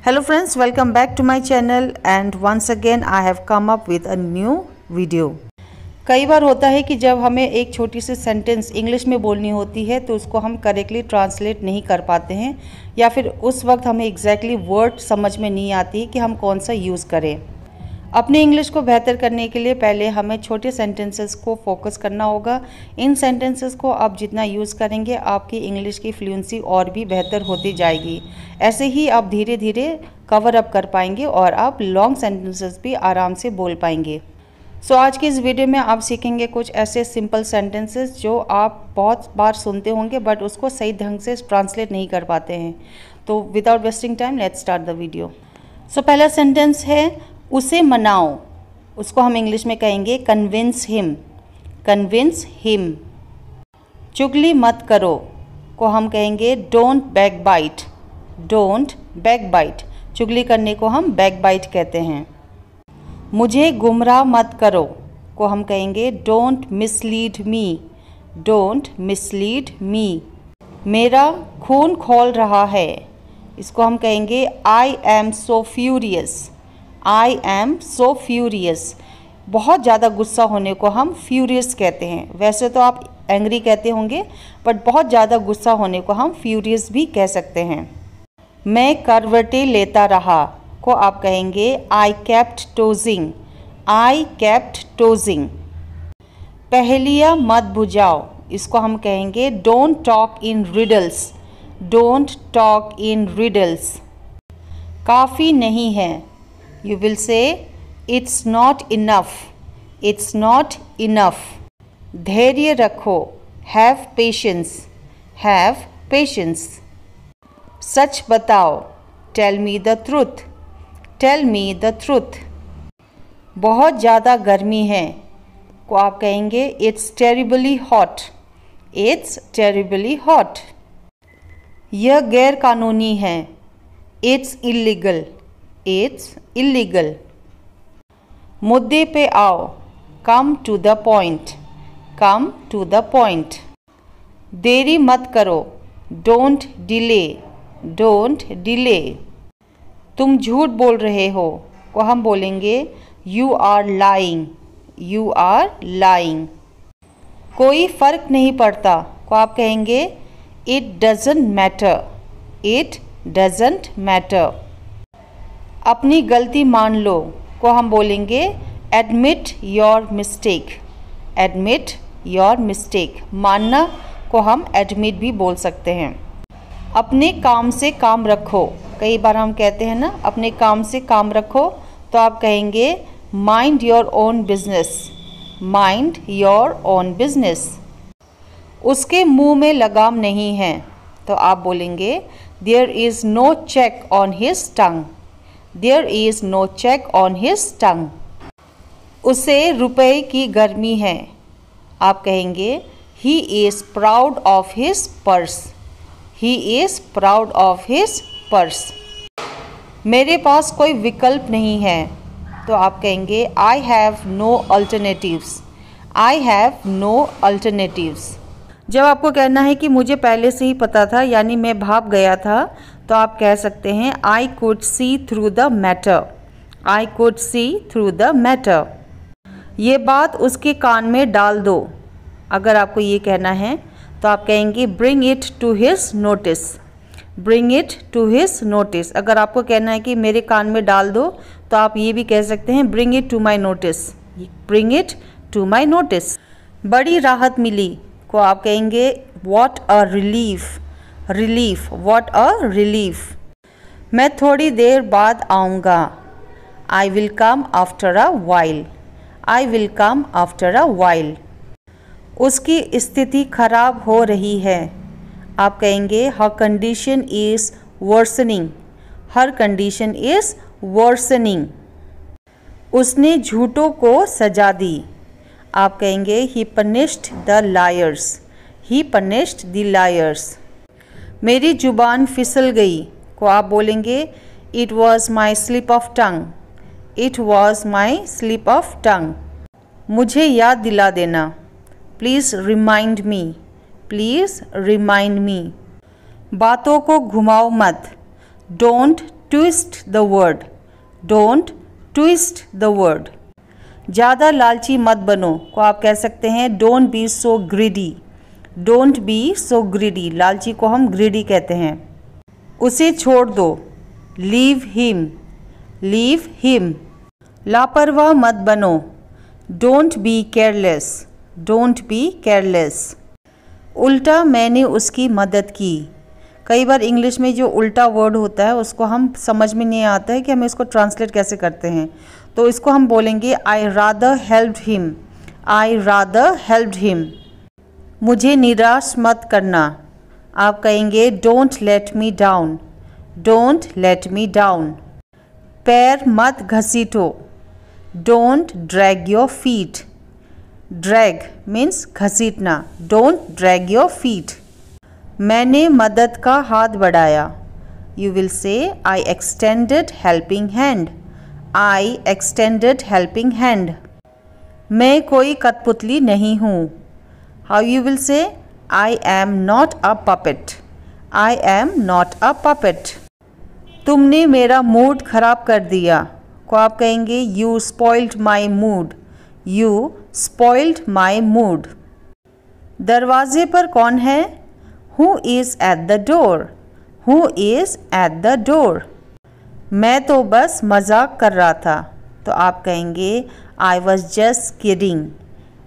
Hello friends, welcome back to my channel and once again I have come up with a new video। कई बार होता है कि जब हमें एक छोटी सी सेंटेंस इंग्लिश में बोलनी होती है तो उसको हम करेक्टली ट्रांसलेट नहीं कर पाते हैं या फिर उस वक्त हमें एग्जैक्टली वर्ड समझ में नहीं आती कि हम कौन सा यूज़ करें। अपनी इंग्लिश को बेहतर करने के लिए पहले हमें छोटे सेंटेंसेस को फोकस करना होगा। इन सेंटेंसेस को आप जितना यूज़ करेंगे आपकी इंग्लिश की फ्लुएंसी और भी बेहतर होती जाएगी। ऐसे ही आप धीरे धीरे कवर अप कर पाएंगे और आप लॉन्ग सेंटेंसेस भी आराम से बोल पाएंगे। सो आज की इस वीडियो में आप सीखेंगे कुछ ऐसे सिंपल सेंटेंसेस जो आप बहुत बार सुनते होंगे बट उसको सही ढंग से ट्रांसलेट नहीं कर पाते हैं। तो without wasting time let's start the video. So पहला सेंटेंस है उसे मनाओ। उसको हम इंग्लिश में कहेंगे कन्विंस हिम। Convince him. चुगली मत करो को हम कहेंगे don't backbite. Don't backbite. चुगली करने को हम बैक बाइट कहते हैं। मुझे गुमराह मत करो को हम कहेंगे don't mislead me. Don't mislead me. मेरा खून खौल रहा है इसको हम कहेंगे I am so furious. I am so furious. बहुत ज़्यादा गुस्सा होने को हम फ्यूरियस कहते हैं। वैसे तो आप एंग्री कहते होंगे बट बहुत ज़्यादा गुस्सा होने को हम फ्यूरियस भी कह सकते हैं। मैं करवटें लेता रहा को आप कहेंगे आई केप्ट टोजिंग। I kept टोजिंग। पहेलियाँ मत बुझाओ इसको हम कहेंगे don't talk in riddles. Don't talk in riddles. काफ़ी नहीं है You will say it's not enough. It's not enough. धैर्य रखो have patience. Have patience. सच बताओ tell me the truth. Tell me the truth. बहुत ज़्यादा गर्मी है को आप कहेंगे it's terribly hot. It's terribly hot. यह गैर कानूनी है it's illegal. It's illegal. मुद्दे पे आओ come to the point. Come to the point. देरी मत करो don't delay. Don't delay. तुम झूठ बोल रहे हो को हम बोलेंगे you are lying. You are lying. कोई फ़र्क नहीं पड़ता को आप कहेंगे it doesn't matter. It doesn't matter. अपनी गलती मान लो को हम बोलेंगे admit your mistake. Admit your mistake. मानना को हम एडमिट भी बोल सकते हैं। अपने काम से काम रखो कई बार हम कहते हैं ना अपने काम से काम रखो तो आप कहेंगे mind your own business. Mind your own business. उसके मुंह में लगाम नहीं है तो आप बोलेंगे there is no check on his tongue. There is no check on his tongue. उसे रुपए की गर्मी है आप कहेंगे He is proud of his purse. He is proud of his purse. मेरे पास कोई विकल्प नहीं है तो आप कहेंगे I have no alternatives. I have no alternatives. जब आपको कहना है कि मुझे पहले से ही पता था यानी मैं भाग गया था तो आप कह सकते हैं I could see through the matter. I could see through the matter. ये बात उसके कान में डाल दो अगर आपको ये कहना है तो आप कहेंगे bring it to his notice. Bring it to his notice. अगर आपको कहना है कि मेरे कान में डाल दो तो आप ये भी कह सकते हैं bring it to my notice. Bring it to my notice. बड़ी राहत मिली को आप कहेंगे what a relief. Relief. What a relief. मैं थोड़ी देर बाद आऊँगा I will come after a while. I will come after a while. उसकी स्थिति खराब हो रही है आप कहेंगे her condition is worsening. Her condition is worsening. उसने झूठों को सजा दी आप कहेंगे he punished the liars. He punished the liars. मेरी जुबान फिसल गई को आप बोलेंगे it was my slip of tongue. It was my slip of टंग। मुझे याद दिला देना please remind me. Please remind me. बातों को घुमाओ मत don't twist the word, don't twist the word. ज़्यादा लालची मत बनो को आप कह सकते हैं don't be so greedy, don't be so greedy, लालची को हम ग्रीडी कहते हैं। उसे छोड़ दो, लीव हिम, लीव हिम। लापरवाह मत बनो, don't be careless, don't be careless. उल्टा मैंने उसकी मदद की। कई बार इंग्लिश में जो उल्टा वर्ड होता है उसको हम समझ में नहीं आता है कि हमें इसको ट्रांसलेट कैसे करते हैं, तो इसको हम बोलेंगे I rather helped him, I rather helped him. मुझे निराश मत करना, आप कहेंगे don't let me down, don't let me down. पैर मत घसीटो, don't drag your feet, drag means घसीटना, डोंट ड्रैग योर फीट। मैंने मदद का हाथ बढ़ाया, you will say I extended helping hand, I extended helping hand. मैं कोई कठपुतली नहीं हूँ, how you will say I am not a puppet, I am not a puppet. तुमने मेरा मूड खराब कर दिया को आप कहेंगे you spoiled my mood, you spoiled my mood. दरवाजे पर कौन है, who is at the door, who is at the door. मैं तो बस मजाक कर रहा था तो आप कहेंगे I was just kidding,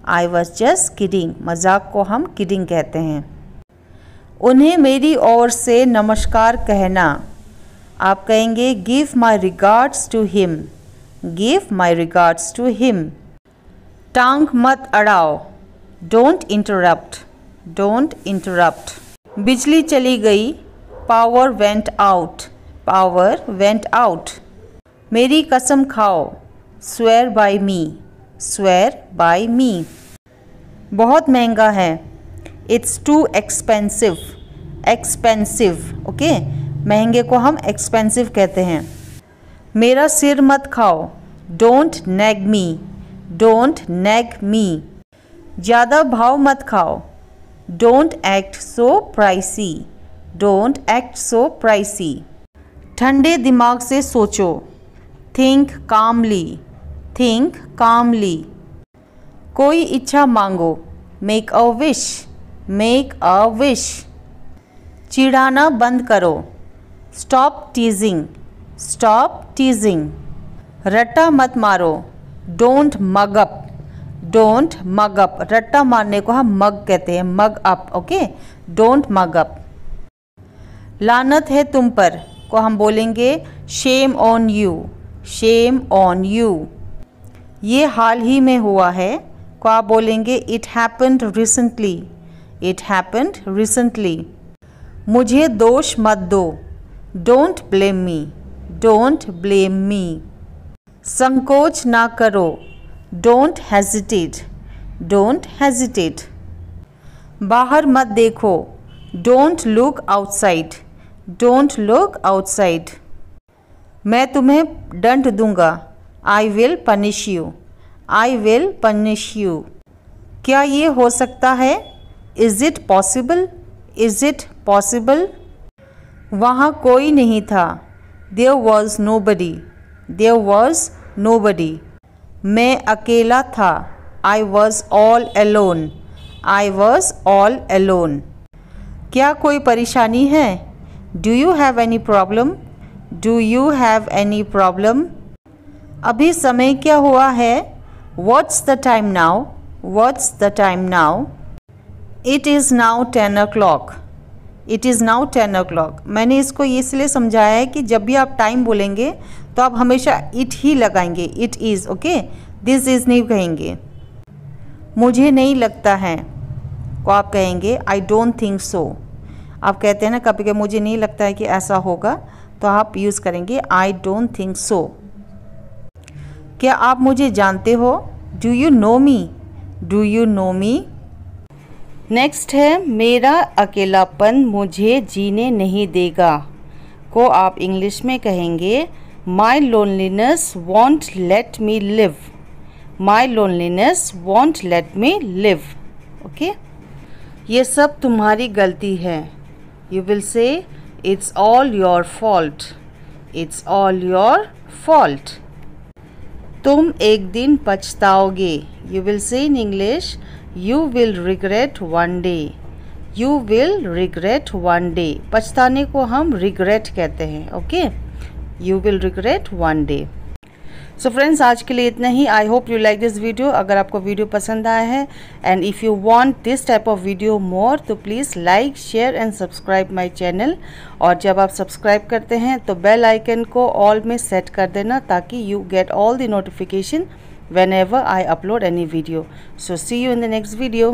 I was just kidding, मजाक को हम किडिंग कहते हैं। उन्हें मेरी ओर से नमस्कार कहना, आप कहेंगे give my regards to him, give my regards to him. टांग मत अड़ाओ, डोंट इंटरप्ट, डोंट इंटरप्ट। बिजली चली गई, power went out, power went out. मेरी कसम खाओ, swear by me, swear by me. बहुत महंगा है, it's too expensive, expensive okay, महंगे को हम एक्सपेंसिव कहते हैं। मेरा सिर मत खाओ, डोंट नेग मी, डोंट नेग मी। ज़्यादा भाव मत खाओ, don't act so pricey, don't act so pricey. ठंडे दिमाग से सोचो, थिंक कामली, थिंक कामली। कोई इच्छा मांगो, make a wish, make a wish. चिढ़ाना बंद करो, स्टॉप टीजिंग, स्टॉप टीजिंग। रट्टा मत मारो, don't mug up, don't mug up. रट्टा मारने को हम मग कहते हैं, mug up okay, don't mug up. लानत है तुम पर को हम बोलेंगे shame on you, shame on you. ये हाल ही में हुआ है को आप बोलेंगे it happened recently, it happened recently. मुझे दोष मत दो, don't blame me, don't blame me. संकोच ना करो, डोंट हेजिटेट, डोंट हेजिटेट। बाहर मत देखो, don't look outside, don't look outside. मैं तुम्हें दंड दूंगा, I will punish you, I will punish you. क्या ये हो सकता है, is it possible, is it possible. वहाँ कोई नहीं था, there was nobody, there was nobody. मैं अकेला था, I was all alone, I was all alone. क्या कोई परेशानी है, do you have any problem, do you have any problem. अभी समय क्या हुआ है, what's the time now, what's the time now. It is now 10 o'clock, it is now 10 o'clock। मैंने इसको इसलिए समझाया है कि जब भी आप टाइम बोलेंगे तो आप हमेशा इट ही लगाएंगे, it is okay, this is नहीं कहेंगे। मुझे नहीं लगता है को आप कहेंगे आई डोंट थिंक सो। आप कहते हैं ना कभी कभी मुझे नहीं लगता है कि ऐसा होगा, तो आप यूज़ करेंगे आई डोंट थिंक सो। क्या आप मुझे जानते हो, do you know me, do you know me. Next है मेरा अकेलापन मुझे जीने नहीं देगा को आप इंग्लिश में कहेंगे my loneliness won't let me live, my loneliness won't let me live okay. ये सब तुम्हारी गलती है, यू विल से It's all your fault. It's all your fault. तुम एक दिन पछताओगे. You will say in English, you will regret one day. You will regret one day. पछताने को हम regret कहते हैं. Okay, You will regret one day. So friends, आज के लिए इतना ही. I hope you like this video. अगर आपको वीडियो पसंद आया है and if you want this type of video more, तो please like, share and subscribe my channel. और जब आप सब्सक्राइब करते हैं तो बेल आइकन को ऑल में सेट कर देना, ताकि you get all the notification whenever I upload any video. So see you in the next video.